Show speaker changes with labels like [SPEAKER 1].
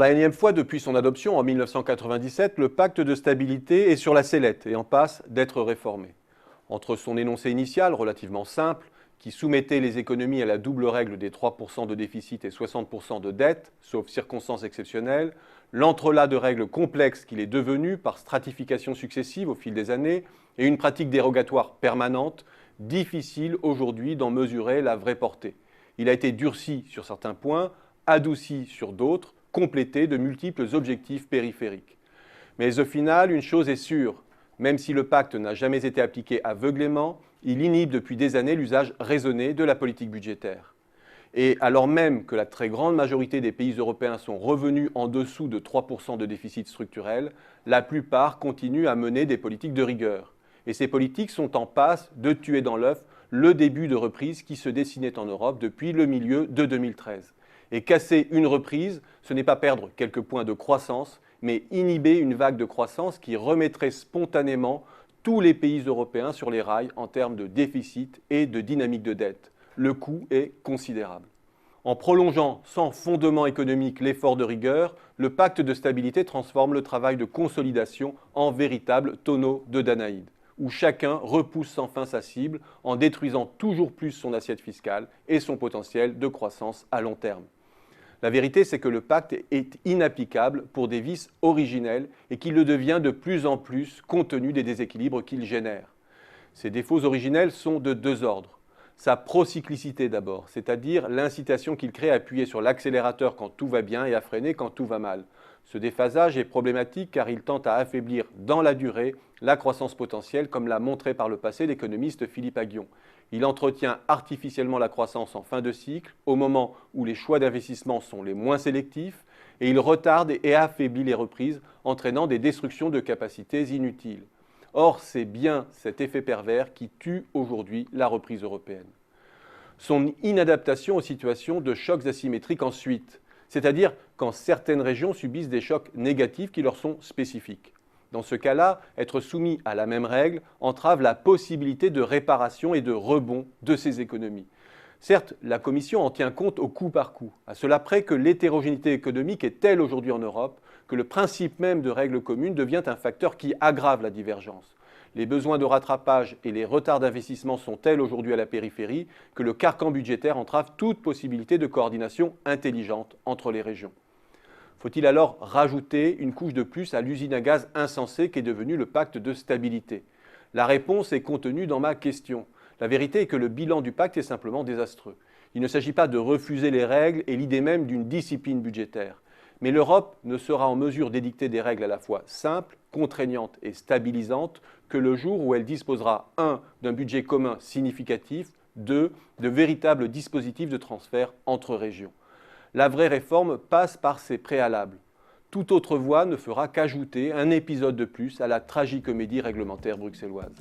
[SPEAKER 1] la énième fois depuis son adoption en 1997, le pacte de stabilité est sur la sellette et en passe d'être réformé. Entre son énoncé initial, relativement simple, qui soumettait les économies à la double règle des 3% de déficit et 60% de dette, sauf circonstances exceptionnelles, l'entrelac de règles complexes qu'il est devenu par stratification successive au fil des années et une pratique dérogatoire permanente, difficile aujourd'hui d'en mesurer la vraie portée. Il a été durci sur certains points, adouci sur d'autres, complété de multiples objectifs périphériques. Mais au final, une chose est sûre, même si le pacte n'a jamais été appliqué aveuglément, il inhibe depuis des années l'usage raisonné de la politique budgétaire. Et alors même que la très grande majorité des pays européens sont revenus en dessous de 3% de déficit structurel, la plupart continuent à mener des politiques de rigueur. Et ces politiques sont en passe de tuer dans l'œuf le début de reprise qui se dessinait en Europe depuis le milieu de 2013. Et casser une reprise, ce n'est pas perdre quelques points de croissance, mais inhiber une vague de croissance qui remettrait spontanément tous les pays européens sur les rails en termes de déficit et de dynamique de dette. Le coût est considérable. En prolongeant sans fondement économique l'effort de rigueur, le pacte de stabilité transforme le travail de consolidation en véritable tonneau de Danaïde, où chacun repousse sans fin sa cible en détruisant toujours plus son assiette fiscale et son potentiel de croissance à long terme. La vérité, c'est que le pacte est inapplicable pour des vices originels et qu'il le devient de plus en plus compte tenu des déséquilibres qu'il génère. Ces défauts originels sont de deux ordres. Sa procyclicité d'abord, c'est-à-dire l'incitation qu'il crée à appuyer sur l'accélérateur quand tout va bien et à freiner quand tout va mal. Ce déphasage est problématique car il tend à affaiblir dans la durée la croissance potentielle, comme l'a montré par le passé l'économiste Philippe Aghion. Il entretient artificiellement la croissance en fin de cycle, au moment où les choix d'investissement sont les moins sélectifs, et il retarde et affaiblit les reprises, entraînant des destructions de capacités inutiles. Or, c'est bien cet effet pervers qui tue aujourd'hui la reprise européenne. Son inadaptation aux situations de chocs asymétriques ensuite, c'est-à-dire quand certaines régions subissent des chocs négatifs qui leur sont spécifiques. Dans ce cas-là, être soumis à la même règle entrave la possibilité de réparation et de rebond de ces économies. Certes, la Commission en tient compte au coup par coup, à cela près que l'hétérogénéité économique est telle aujourd'hui en Europe que le principe même de règles communes devient un facteur qui aggrave la divergence. Les besoins de rattrapage et les retards d'investissement sont tels aujourd'hui à la périphérie que le carcan budgétaire entrave toute possibilité de coordination intelligente entre les régions. Faut-il alors rajouter une couche de plus à l'usine à gaz insensée qu'est devenue le pacte de stabilité? La réponse est contenue dans ma question. La vérité est que le bilan du pacte est simplement désastreux. Il ne s'agit pas de refuser les règles et l'idée même d'une discipline budgétaire. Mais l'Europe ne sera en mesure d'édicter des règles à la fois simples, contraignantes et stabilisantes que le jour où elle disposera 1. D'un budget commun significatif, 2. De véritables dispositifs de transfert entre régions. La vraie réforme passe par ces préalables. Toute autre voie ne fera qu'ajouter un épisode de plus à la tragicomédie réglementaire bruxelloise.